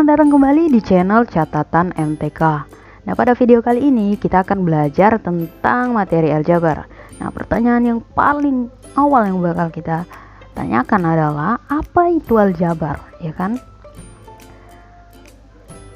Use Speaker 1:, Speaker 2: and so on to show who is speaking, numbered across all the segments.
Speaker 1: Selamat datang kembali di channel Catatan MTK. Nah, pada video kali ini kita akan belajar tentang materi aljabar. Nah, pertanyaan yang paling awal yang bakal kita tanyakan adalah apa itu aljabar, ya kan?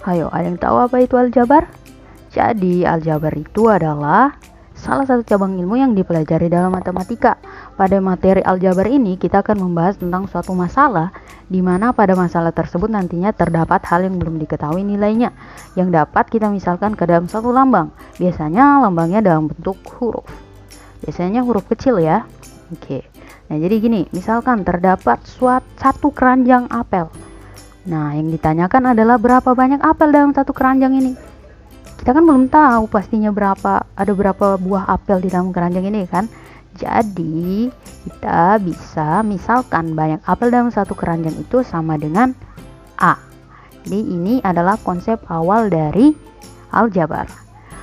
Speaker 1: Ayo, ada yang tahu apa itu aljabar? Jadi, aljabar itu adalah salah satu cabang ilmu yang dipelajari dalam matematika. Pada materi aljabar ini kita akan membahas tentang suatu masalah di mana pada masalah tersebut nantinya terdapat hal yang belum diketahui nilainya yang dapat kita misalkan ke dalam satu lambang. Biasanya lambangnya dalam bentuk huruf. Biasanya huruf kecil ya. Oke. Nah, jadi gini, misalkan terdapat satu keranjang apel. Nah, yang ditanyakan adalah berapa banyak apel dalam satu keranjang ini. Kita kan belum tahu pastinya ada berapa buah apel di dalam keranjang ini kan. Jadi kita bisa misalkan banyak apel dalam satu keranjang itu sama dengan A. Jadi ini adalah konsep awal dari aljabar.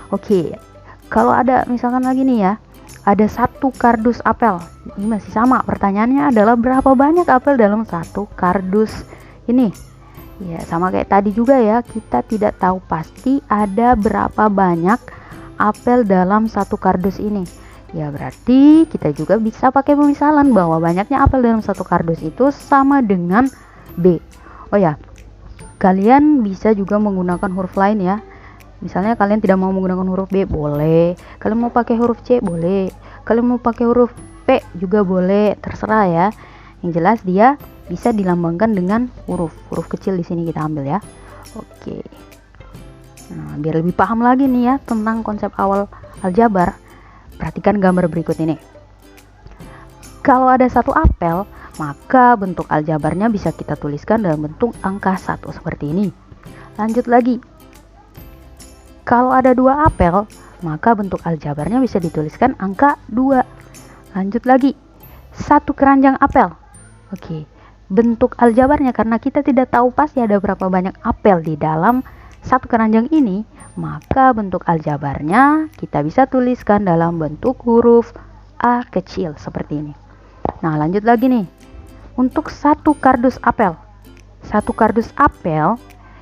Speaker 1: Oke, kalau ada misalkan lagi nih ya, ada satu kardus apel. Ini masih sama, pertanyaannya adalah berapa banyak apel dalam satu kardus ini. Ya, sama kayak tadi juga ya, kita tidak tahu pasti ada berapa banyak apel dalam satu kardus ini. Ya, berarti kita juga bisa pakai pemisalan bahwa banyaknya apel dalam satu kardus itu sama dengan B. Oh ya, kalian bisa juga menggunakan huruf lain ya. Misalnya kalian tidak mau menggunakan huruf B, boleh. Kalian mau pakai huruf C, boleh. Kalian mau pakai huruf P juga boleh, terserah ya. Yang jelas dia bisa dilambangkan dengan huruf kecil di sini kita ambil ya. Oke. Nah, biar lebih paham lagi nih ya tentang konsep awal aljabar, perhatikan gambar berikut ini. Kalau ada satu apel, maka bentuk aljabarnya bisa kita tuliskan dalam bentuk angka 1 seperti ini. Lanjut lagi. Kalau ada dua apel, maka bentuk aljabarnya bisa dituliskan angka 2. Lanjut lagi. Satu keranjang apel. Oke. Bentuk aljabarnya, karena kita tidak tahu pasti ada berapa banyak apel di dalam satu keranjang ini, maka bentuk aljabarnya kita bisa tuliskan dalam bentuk huruf A kecil seperti ini. Nah, lanjut lagi nih. Untuk satu kardus apel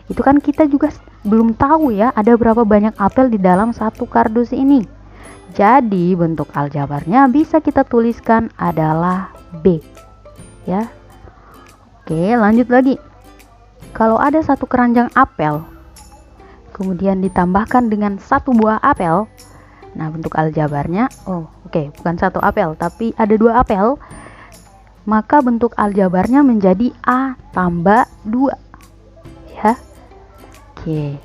Speaker 1: itu kan kita juga belum tahu ya ada berapa banyak apel di dalam satu kardus ini. Jadi bentuk aljabarnya bisa kita tuliskan adalah B ya. Oke, lanjut lagi. Kalau ada satu keranjang apel, kemudian ditambahkan dengan satu buah apel, nah bentuk aljabarnya, bukan satu apel, tapi ada dua apel, maka bentuk aljabarnya menjadi A tambah 2. Ya. Oke.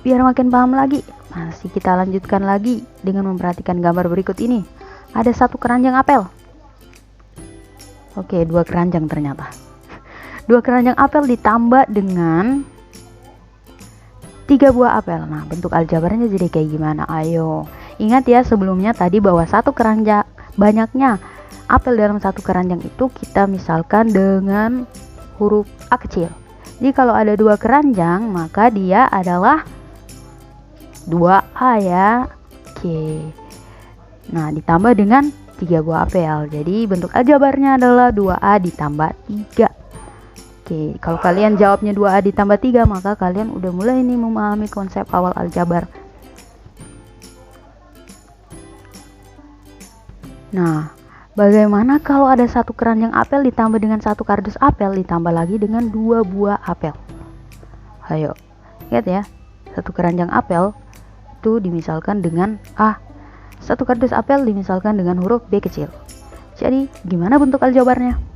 Speaker 1: Biar makin paham lagi, masih kita lanjutkan lagi dengan memperhatikan gambar berikut ini. Ada satu keranjang apel. Oke, 2 keranjang ternyata. 2 keranjang apel ditambah dengan 3 buah apel. Nah, bentuk aljabarnya jadi kayak gimana? Ayo. Ingat ya sebelumnya tadi bahwa satu keranjang, banyaknya apel dalam satu keranjang itu kita misalkan dengan huruf A kecil. Jadi kalau ada 2 keranjang, maka dia adalah 2A ya. Oke. Nah, ditambah dengan 3 buah apel. Jadi bentuk aljabarnya adalah 2A ditambah 3. Oke, kalau kalian jawabnya 2A ditambah 3, maka kalian udah mulai nih memahami konsep awal aljabar. Nah, bagaimana kalau ada satu keranjang apel ditambah dengan satu kardus apel ditambah lagi dengan 2 buah apel? Ayo, lihat ya. Satu keranjang apel itu dimisalkan dengan A. Satu kardus apel dimisalkan dengan huruf B kecil. Jadi, gimana bentuk aljabarnya?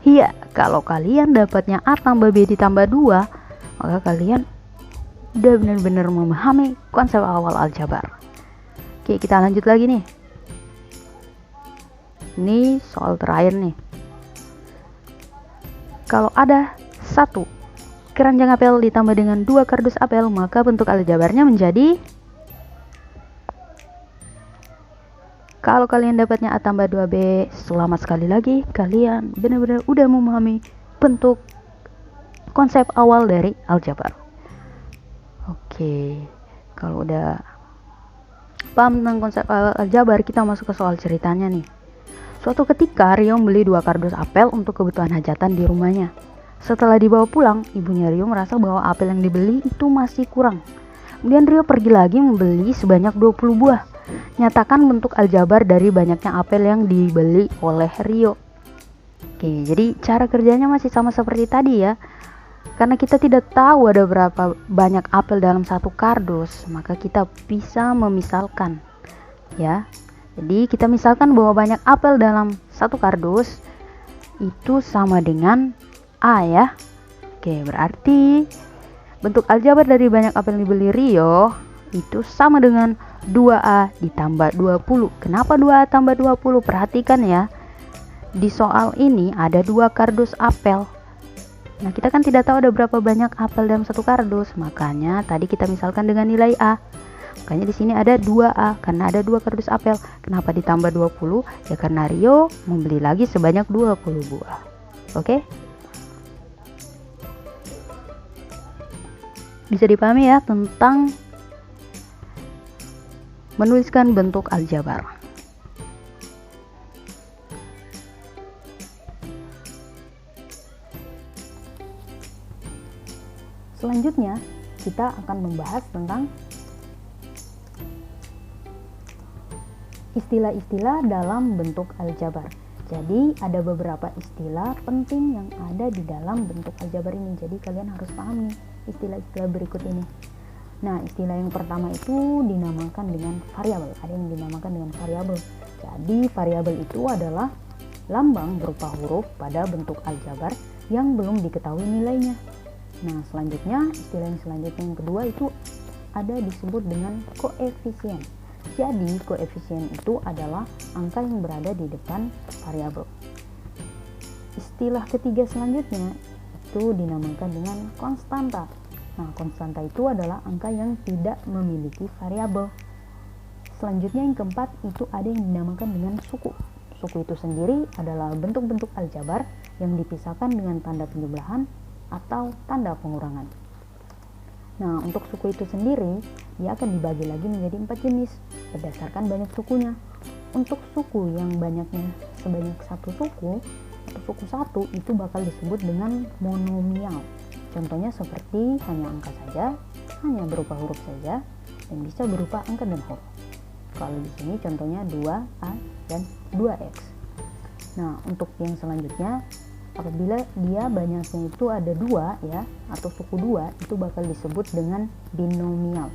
Speaker 1: Iya, kalau kalian dapatnya A tambah B ditambah 2, maka kalian udah benar-benar memahami konsep awal aljabar. Oke, kita lanjut lagi nih. Ini soal terakhir nih. Kalau ada satu keranjang apel ditambah dengan 2 kardus apel, maka bentuk aljabarnya menjadi, kalau kalian dapatnya A tambah 2B, selamat sekali lagi, kalian benar-benar udah memahami bentuk konsep awal dari aljabar. Oke, kalau udah paham tentang konsep awal aljabar, kita masuk ke soal ceritanya nih. Suatu ketika Rio membeli 2 kardus apel untuk kebutuhan hajatan di rumahnya. Setelah dibawa pulang, ibunya Rio merasa bahwa apel yang dibeli itu masih kurang. Kemudian Rio pergi lagi membeli sebanyak 20 buah. Nyatakan bentuk aljabar dari banyaknya apel yang dibeli oleh Rio. Oke, jadi cara kerjanya masih sama seperti tadi ya. Karena kita tidak tahu ada berapa banyak apel dalam satu kardus, maka kita bisa memisalkan ya. Jadi kita misalkan bahwa banyak apel dalam satu kardus itu sama dengan A ya. Oke, berarti bentuk aljabar dari banyak apel yang dibeli Rio itu sama dengan 2A ditambah 20. Kenapa 2A tambah 20? Perhatikan ya. Di soal ini ada 2 kardus apel. Nah, kita kan tidak tahu ada berapa banyak apel dalam satu kardus. Makanya tadi kita misalkan dengan nilai A. Makanya di sini ada 2A karena ada 2 kardus apel. Kenapa ditambah 20? Ya karena Rio membeli lagi sebanyak 20 buah. Oke? Bisa dipahami ya tentang menuliskan bentuk aljabar. Selanjutnya, kita akan membahas tentang istilah-istilah dalam bentuk aljabar. Jadi, ada beberapa istilah penting yang ada di dalam bentuk aljabar ini. Jadi, kalian harus paham nih istilah-istilah berikut ini. Nah, istilah yang pertama itu dinamakan dengan variabel. Ada yang dinamakan dengan variabel. Jadi, variabel itu adalah lambang berupa huruf pada bentuk aljabar yang belum diketahui nilainya. Nah, selanjutnya istilah yang selanjutnya yang kedua itu ada disebut dengan koefisien. Jadi, koefisien itu adalah angka yang berada di depan variabel. Istilah ketiga selanjutnya itu dinamakan dengan konstanta. Nah, konstanta itu adalah angka yang tidak memiliki variabel. Selanjutnya yang keempat itu ada yang dinamakan dengan suku. Suku itu sendiri adalah bentuk-bentuk aljabar yang dipisahkan dengan tanda penjumlahan atau tanda pengurangan. Nah, untuk suku itu sendiri, dia akan dibagi lagi menjadi 4 jenis berdasarkan banyak sukunya. Untuk suku yang banyaknya sebanyak satu suku atau suku satu itu bakal disebut dengan monomial. Contohnya seperti hanya angka saja, hanya berupa huruf saja, dan bisa berupa angka dan huruf. Kalau di sini contohnya 2A dan 2X. Nah, untuk yang selanjutnya, apabila dia banyaknya itu ada 2 ya, atau suku 2, itu bakal disebut dengan binomial.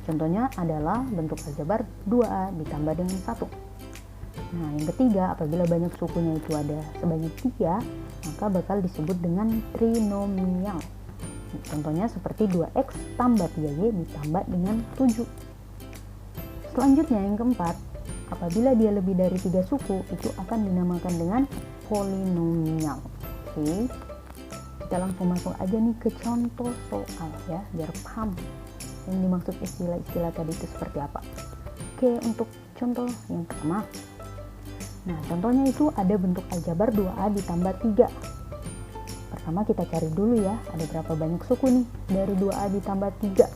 Speaker 1: Contohnya adalah bentuk aljabar 2A ditambah dengan 1. Nah, yang ketiga, apabila banyak sukunya itu ada sebanyak 3, maka bakal disebut dengan trinomial. Contohnya seperti 2X tambah 3Y ditambah dengan 7. Selanjutnya yang keempat, apabila dia lebih dari 3 suku, itu akan dinamakan dengan polinomial. Oke, kita langsung masuk aja nih ke contoh soal ya, biar paham yang dimaksud istilah-istilah tadi itu seperti apa. Oke, untuk contoh yang pertama, nah contohnya itu ada bentuk aljabar 2A ditambah 3. Pertama kita cari dulu ya, ada berapa banyak suku nih dari 2A ditambah 3.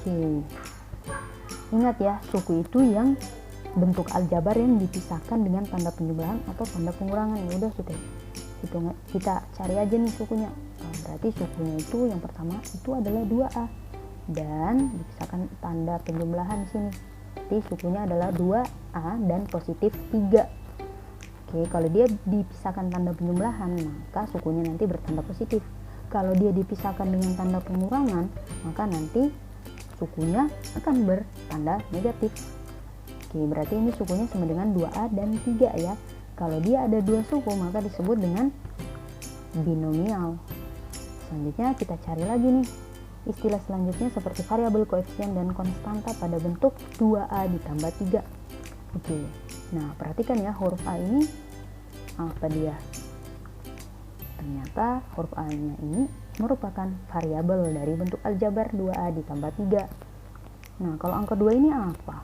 Speaker 1: Oke, ingat ya, suku itu yang bentuk aljabar yang dipisahkan dengan tanda penjumlahan atau tanda pengurangan. Ya udah kita cari aja nih sukunya. Nah, berarti sukunya itu yang pertama itu adalah 2A dan dipisahkan tanda penjumlahan di sini. Jadi sukunya adalah 2A dan positif 3. Oke, kalau dia dipisahkan tanda penjumlahan, maka sukunya nanti bertanda positif. Kalau dia dipisahkan dengan tanda pengurangan, maka nanti sukunya akan bertanda negatif. Oke, berarti ini sukunya sama dengan 2A dan 3 ya. Kalau dia ada 2 suku, maka disebut dengan binomial. Selanjutnya kita cari lagi nih istilah selanjutnya seperti variabel, koefisien, dan konstanta pada bentuk 2A ditambah 3. Oke, nah perhatikan ya, huruf A ini apa dia? Ternyata huruf A nya ini merupakan variabel dari bentuk aljabar 2A ditambah 3. Nah, kalau angka 2 ini apa?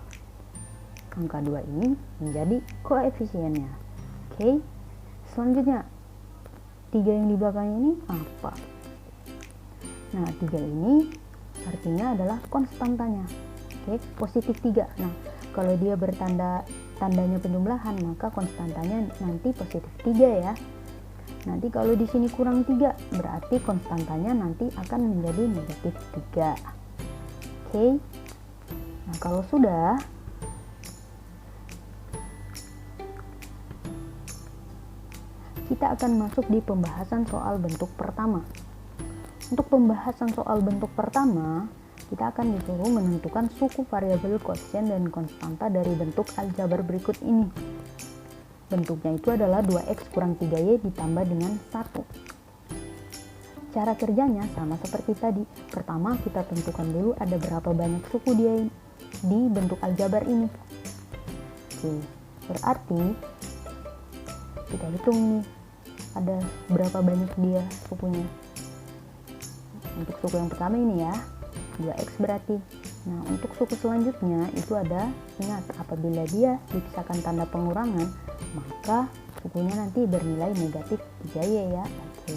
Speaker 1: Angka 2 ini menjadi koefisiennya. Oke, selanjutnya 3 yang di belakangnya ini apa? Nah, 3 ini artinya adalah konstantanya. Oke, positif 3. Nah, kalau dia tandanya penjumlahan, maka konstantanya nanti positif 3 ya. Nanti kalau di sini kurang 3, berarti konstantanya nanti akan menjadi negatif 3. Oke. Nah, kalau sudah, kita akan masuk di pembahasan soal bentuk pertama. Untuk pembahasan soal bentuk pertama, kita akan disuruh menentukan suku variabel koefisien dan konstanta dari bentuk aljabar berikut ini. Bentuknya itu adalah 2x kurang 3y ditambah dengan 1. Cara kerjanya sama seperti tadi. Pertama, kita tentukan dulu ada berapa banyak suku dia di bentuk aljabar ini. Oke, berarti kita hitung nih, ada berapa banyak dia sukunya. Untuk suku yang pertama ini ya, 2x berarti. Nah, untuk suku selanjutnya itu ada, ingat, apabila dia dipisahkan tanda pengurangan, maka sukunya nanti bernilai negatif 3y ya. Oke.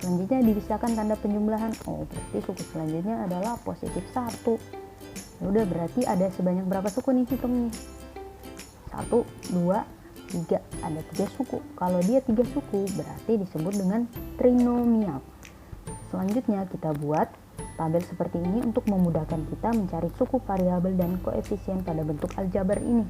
Speaker 1: Selanjutnya dipisahkan tanda penjumlahan. Oh, berarti suku selanjutnya adalah positif 1. Ya udah, berarti ada sebanyak berapa suku nih, hitung nih. 1, 2, 3. Ada 3 suku. Kalau dia 3 suku, berarti disebut dengan trinomial. Selanjutnya kita buat tabel seperti ini untuk memudahkan kita mencari suku variabel dan koefisien pada bentuk aljabar ini.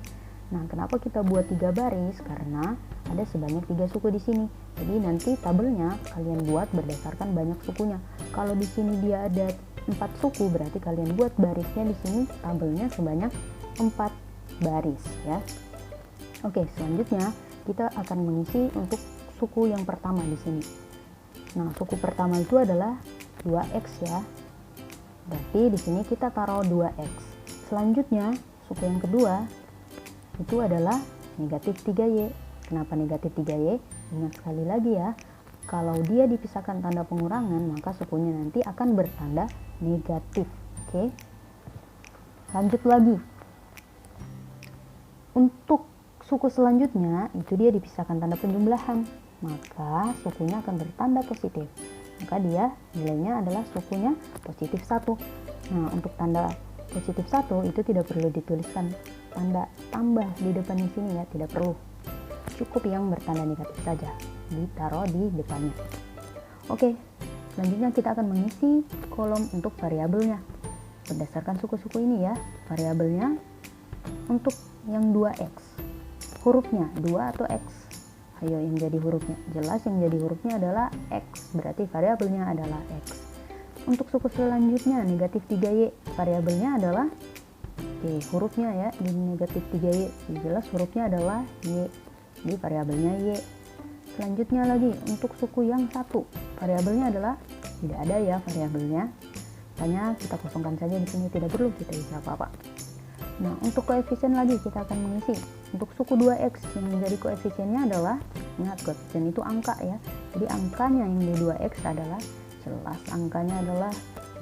Speaker 1: Nah, kenapa kita buat 3 baris? Karena ada sebanyak 3 suku di sini. Jadi nanti tabelnya kalian buat berdasarkan banyak sukunya. Kalau di sini dia ada 4 suku, berarti kalian buat barisnya di sini tabelnya sebanyak 4 baris ya. Oke, selanjutnya kita akan mengisi untuk suku yang pertama di sini. Nah, suku pertama itu adalah 2x ya. Berarti di sini kita taruh 2x. Selanjutnya, suku yang kedua itu adalah negatif 3y. Kenapa negatif 3y? Ingat sekali lagi ya, kalau dia dipisahkan tanda pengurangan, maka sukunya nanti akan bertanda negatif. Oke. Lanjut lagi. Untuk suku selanjutnya, itu dia dipisahkan tanda penjumlahan, maka sukunya akan bertanda positif. Maka dia nilainya adalah sukunya positif 1. Nah, untuk tanda positif 1 itu tidak perlu dituliskan tanda tambah di depan di sini ya, tidak perlu. Cukup yang bertanda negatif saja, ditaruh di depannya. Oke, selanjutnya kita akan mengisi kolom untuk variabelnya. Berdasarkan suku-suku ini ya, variabelnya untuk yang 2x. Hurufnya 2 atau x? Ayo yang jadi hurufnya. Jelas yang jadi hurufnya adalah x, berarti variabelnya adalah x. Untuk suku selanjutnya negatif 3y, variabelnya adalah hurufnya ya, di negatif 3y. Jelas hurufnya adalah y, jadi variabelnya y. Selanjutnya lagi untuk suku yang 1, variabelnya adalah tidak ada ya variabelnya. Makanya kita kosongkan saja di sini, tidak perlu kita isi apa-apa. Nah, untuk koefisien lagi kita akan mengisi. Untuk suku 2x yang menjadi koefisiennya adalah, ingat koefisien itu angka ya. Jadi angkanya yang di 2x adalah, jelas angkanya adalah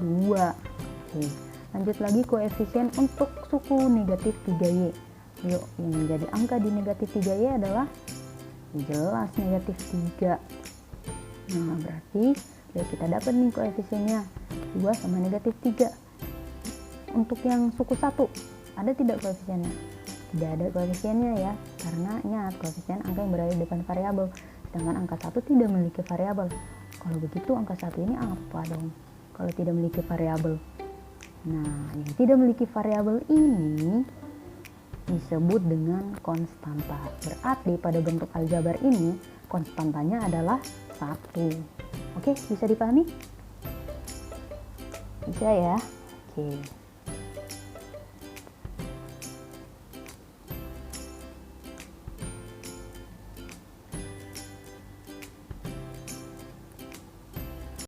Speaker 1: 2. Oke. Lanjut lagi koefisien untuk suku negatif 3y. Yuk, yang menjadi angka di negatif 3y adalah jelas negatif 3. Nah, berarti kita dapat nih koefisiennya 2 sama negatif 3. Untuk yang suku 1, ada tidak koefisiennya? Tidak ada koefisiennya ya, karena ingat koefisien angka yang berada di depan variabel, sedangkan angka 1 tidak memiliki variabel. Kalau begitu angka 1 ini apa dong kalau tidak memiliki variabel? Nah, yang tidak memiliki variabel ini disebut dengan konstanta. Berarti pada bentuk aljabar ini konstantanya adalah 1. Oke, bisa dipahami? Bisa ya? Oke.